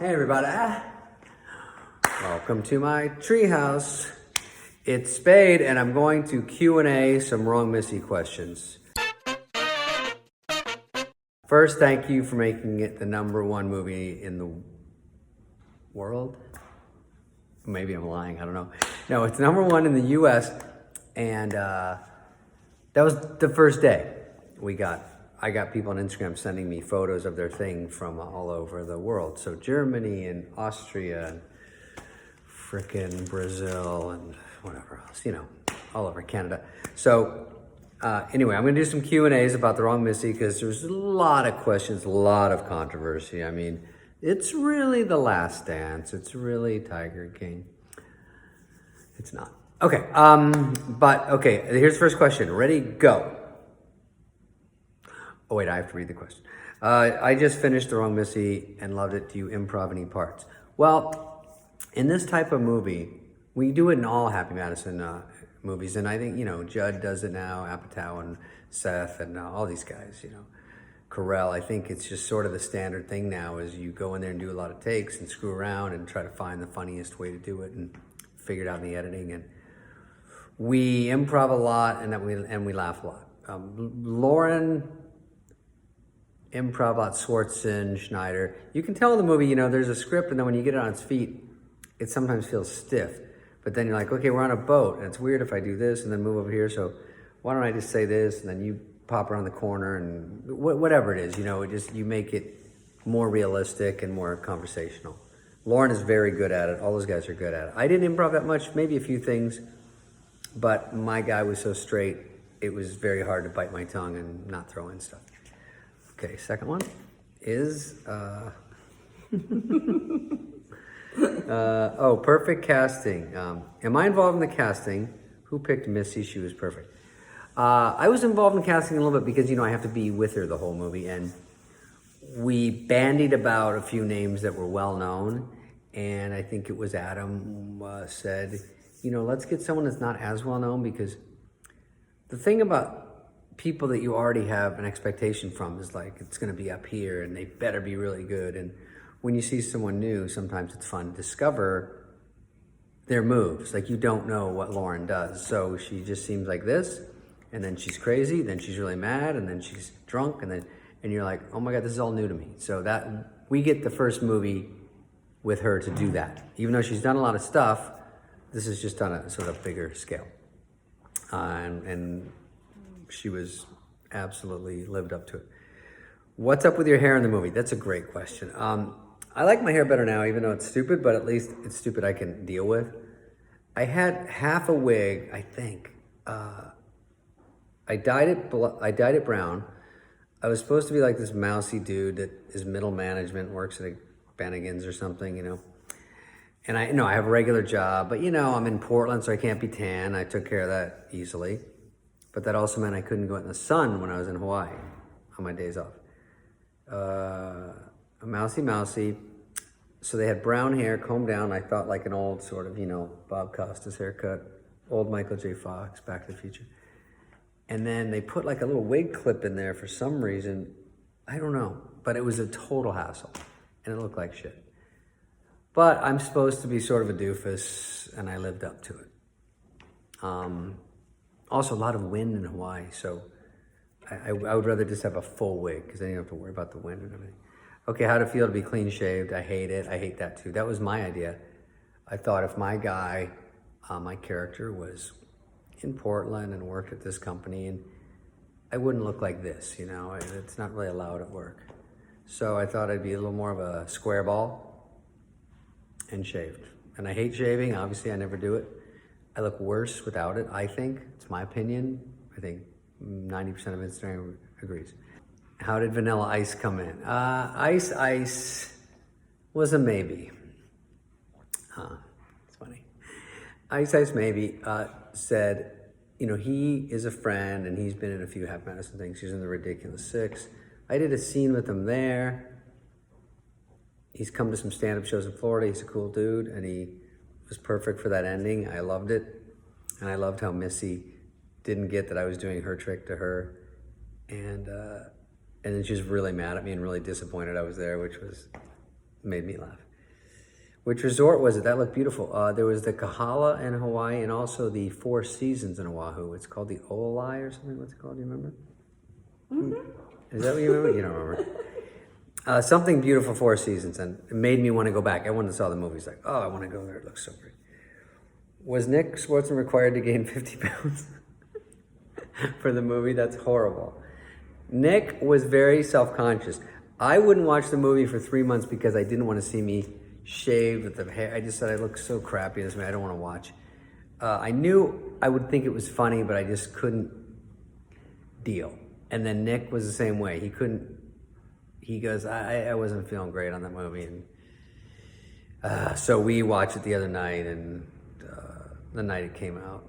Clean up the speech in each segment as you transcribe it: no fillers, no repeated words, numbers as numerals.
Hey everybody, welcome to my treehouse. It's Spade and I'm going to Q&A some Wrong Missy questions. First, thank you for making it the #1 movie in the world. Maybe I'm lying, I don't know. No, it's #1 in the US and that was the first day I got people on Instagram sending me photos of their thing from all over the world. So Germany and Austria and frickin' Brazil and whatever else, all over Canada. So anyway, I'm gonna do some Q&As about the Wrong Missy because there's a lot of questions, a lot of controversy. I mean, it's really The Last Dance. It's really Tiger King. It's not. Okay, okay, here's the first question. Ready, go. Oh wait, I have to read the question. I just finished The Wrong Missy and loved it. Do you improv any parts? Well, in this type of movie, we do it in all Happy Madison movies, and I think, Judd does it now, Apatow and Seth and all these guys, Carell. I think it's just sort of the standard thing now is you go in there and do a lot of takes and screw around and try to find the funniest way to do it and figure it out in the editing. And we improv a lot and we laugh a lot. Loren improv a lot, Swartzen, Schneider. You can tell in the movie, there's a script, and then when you get it on its feet, it sometimes feels stiff. But then you're like, okay, we're on a boat, and it's weird if I do this and then move over here, so why don't I just say this, and then you pop around the corner, and whatever it is, you make it more realistic and more conversational. Loren is very good at it. All those guys are good at it. I didn't improv that much, maybe a few things, but my guy was so straight, it was very hard to bite my tongue and not throw in stuff. Okay, second one is, perfect casting. Am I involved in the casting? Who picked Missy? She was perfect. I was involved in casting a little bit because, I have to be with her the whole movie, and we bandied about a few names that were well known, and I think it was Adam said, let's get someone that's not as well known, because the thing about people that you already have an expectation from is like, it's gonna be up here and they better be really good. And when you see someone new, sometimes it's fun to discover their moves. Like, you don't know what Loren does. So she just seems like this, and then she's crazy, then she's really mad, and then she's drunk, and you're like, oh my God, this is all new to me. So that we get the first movie with her to do that. Even though she's done a lot of stuff, this is just on a sort of bigger scale. And she was absolutely lived up to it. What's up with your hair in the movie? That's a great question. I like my hair better now, even though it's stupid, but at least it's stupid I can deal with. I had half a wig, I think. I dyed it brown. I was supposed to be like this mousy dude that is middle management, works at a Bennigan's or something, And I have a regular job, but I'm in Portland, so I can't be tan. I took care of that easily. But that also meant I couldn't go out in the sun when I was in Hawaii on my days off. Mousy. So they had brown hair, combed down. I thought like an old sort of, Bob Costas haircut, old Michael J. Fox, Back to the Future. And then they put like a little wig clip in there for some reason. I don't know, but it was a total hassle and it looked like shit. But I'm supposed to be sort of a doofus and I lived up to it. Also, a lot of wind in Hawaii, so I would rather just have a full wig because then you don't have to worry about the wind and everything. Okay, how'd it feel to be clean shaved? I hate it. I hate that too. That was my idea. I thought if my guy, my character was in Portland and worked at this company, and I wouldn't look like this, It's not really allowed at work. So I thought I'd be a little more of a square ball and shaved. And I hate shaving. Obviously, I never do it. I look worse without it, I think. It's my opinion. I think 90% of Instagram agrees. How did Vanilla Ice come in? Ice was a maybe. It's funny. Ice maybe said, he is a friend and he's been in a few Half Madison things. He's in the Ridiculous Six. I did a scene with him there. He's come to some stand-up shows in Florida. He's a cool dude, and he was perfect for that ending. I loved it. And I loved how Missy didn't get that I was doing her trick to her. And then she was really mad at me and really disappointed I was there, which made me laugh. Which resort was it? That looked beautiful. There was the Kahala in Hawaii and also the Four Seasons in Oahu. It's called the Olai or something. What's it called? Do you remember? Is that what you remember? You don't remember. Something beautiful, Four Seasons, and it made me want to go back. Everyone that saw the movie was like, oh, I want to go there. It looks so great. Was Nick Swartzen required to gain 50 pounds for the movie? That's horrible. Nick was very self-conscious. I wouldn't watch the movie for 3 months because I didn't want to see me shaved with the hair. I just said I look so crappy in this movie. I don't want to watch. I knew I would think it was funny, but I just couldn't deal. And then Nick was the same way. He couldn't. He goes, I wasn't feeling great on that movie, and so we watched it the other night. And the night it came out,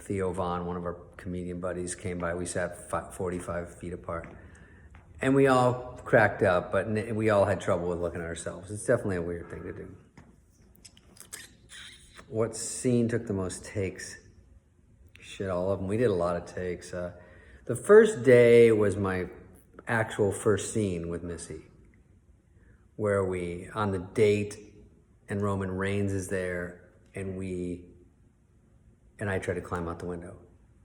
Theo Vaughn, one of our comedian buddies, came by. We sat 45 feet apart. And we all cracked up, but we all had trouble with looking at ourselves. It's definitely a weird thing to do. What scene took the most takes? Shit, all of them. We did a lot of takes. The first day was my actual first scene with Missy, where we, on the date, and Roman Reigns is there, and I try to climb out the window.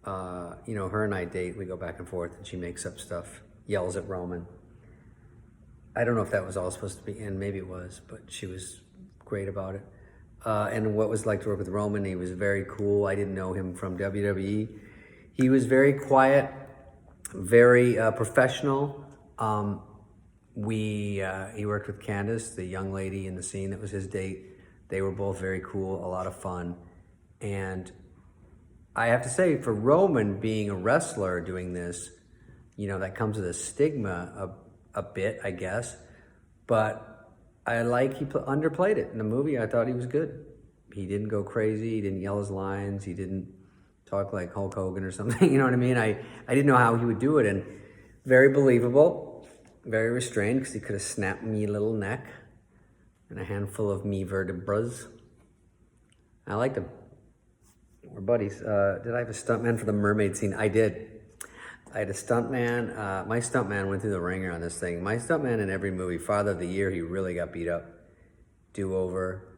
Her and I date, we go back and forth, and she makes up stuff. Yells at Roman. I don't know if that was all supposed to be in, maybe it was, but she was great about it. And what was like to work with Roman, he was very cool. I didn't know him from WWE. He was very quiet, very professional. He worked with Candace, the young lady in the scene that was his date. They were both very cool, a lot of fun. And I have to say, for Roman being a wrestler doing this, that comes with a stigma a bit, I guess. But I he underplayed it. In the movie, I thought he was good. He didn't go crazy. He didn't yell his lines. He didn't talk like Hulk Hogan or something. You know what I mean? I didn't know how he would do it. And very believable, very restrained, because he could have snapped me little neck and a handful of me vertebras. I liked him. We're buddies. Did I have a stuntman for the Mermaid scene? I did. I had a stuntman. My stuntman went through the ringer on this thing. My stuntman in every movie, Father of the Year, he really got beat up. Do-over.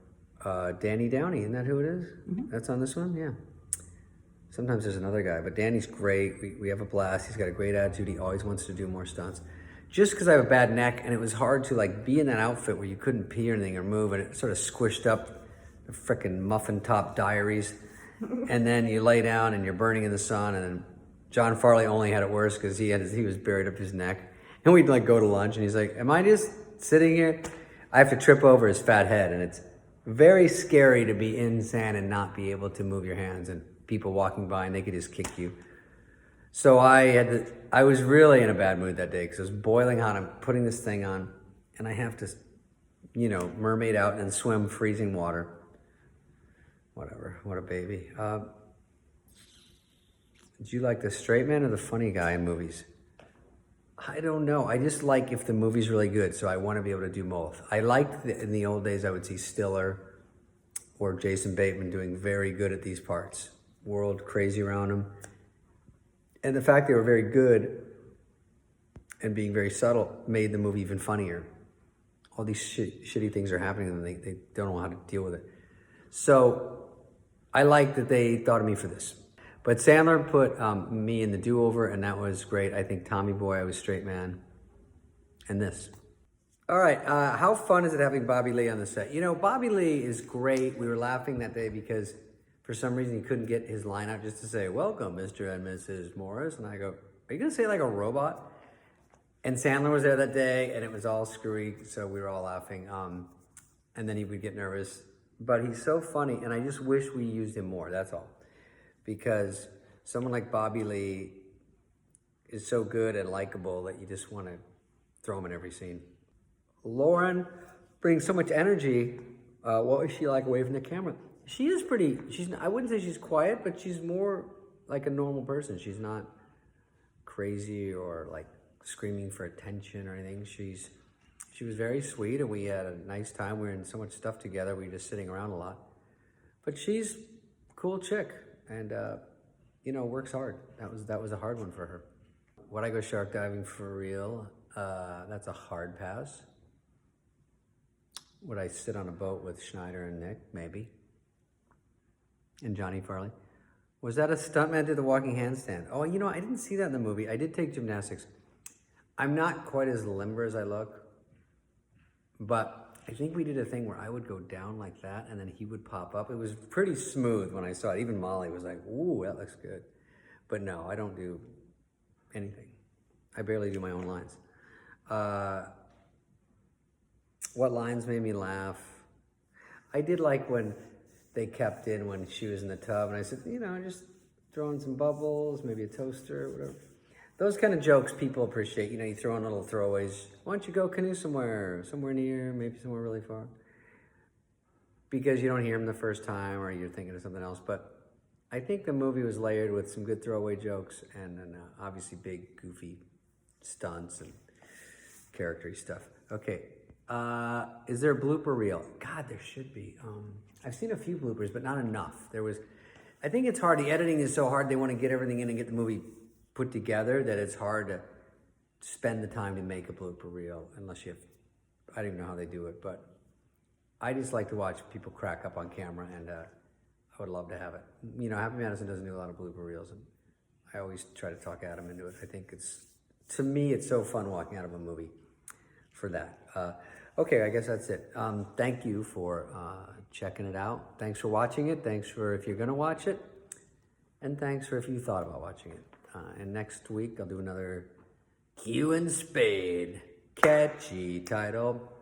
Danny Downey, isn't that who it is? Mm-hmm. That's on this one? Yeah. Sometimes there's another guy, but Danny's great. We have a blast. He's got a great attitude. He always wants to do more stunts. Just because I have a bad neck, and it was hard to be in that outfit where you couldn't pee or anything or move, and it sort of squished up the frickin' muffin top diaries. And then you lay down and you're burning in the sun, and then John Farley only had it worse because he was buried up his neck. And we'd go to lunch, and he's like, am I just sitting here? I have to trip over his fat head, and it's very scary to be in sand and not be able to move your hands, and people walking by and they could just kick you. So I was really in a bad mood that day because it was boiling hot. I'm putting this thing on, and I have to, mermaid out and swim freezing water. Whatever, what a baby. Do you like the straight man or the funny guy in movies? I don't know. I just like if the movie's really good, so I want to be able to do both. I liked in the old days I would see Stiller or Jason Bateman doing very good at these parts. World crazy around them. And the fact they were very good and being very subtle made the movie even funnier. All these shitty things are happening and they don't know how to deal with it. So I like that they thought of me for this. But Sandler put me in the do-over, and that was great. I think Tommy Boy, I was straight man. And this. All right, how fun is it having Bobby Lee on the set? Bobby Lee is great. We were laughing that day because for some reason he couldn't get his line out just to say, welcome, Mr. and Mrs. Morris. And I go, are you going to say like a robot? And Sandler was there that day, and it was all screwy, so we were all laughing. And then he would get nervous. But he's so funny, and I just wish we used him more, that's all. Because someone like Bobby Lee is so good and likable that you just want to throw him in every scene. Loren brings so much energy. What is she like away from the camera? She is pretty, I wouldn't say she's quiet, but she's more like a normal person. She's not crazy or screaming for attention or anything. She was very sweet, and we had a nice time. We were in so much stuff together. We were just sitting around a lot. But she's a cool chick, and works hard. That was a hard one for her. Would I go shark diving for real? That's a hard pass. Would I sit on a boat with Schneider and Nick? Maybe. And Johnny Farley. Was that a stuntman did the walking handstand? Oh, you know, I didn't see that in the movie. I did take gymnastics. I'm not quite as limber as I look, but I think we did a thing where I would go down like that and then he would pop up. It was pretty smooth when I saw it. Even Molly was like, ooh, that looks good. But no, I don't do anything. I barely do my own lines. What lines made me laugh? I did like when they kept in when she was in the tub and I said, you know, just throw in some bubbles, maybe a toaster, whatever. Those kind of jokes people appreciate. You know, you throw in little throwaways. Why don't you go canoe somewhere near, maybe somewhere really far? Because you don't hear them the first time or you're thinking of something else. But I think the movie was layered with some good throwaway jokes and obviously big, goofy stunts and character stuff. Okay. Is there a blooper reel? God, there should be. I've seen a few bloopers, but not enough. I think it's hard. The editing is so hard. They want to get everything in and get the movie put together that it's hard to spend the time to make a blooper reel unless you have, I don't even know how they do it, but I just like to watch people crack up on camera and I would love to have it. You know, Happy Madison doesn't do a lot of blooper reels and I always try to talk Adam into it. I think to me, it's so fun walking out of a movie for that. Okay, I guess that's it. Thank you for checking it out. Thanks for watching it. Thanks for if you're gonna watch it. And thanks for if you thought about watching it. And next week, I'll do another Q&SPADE. Catchy title.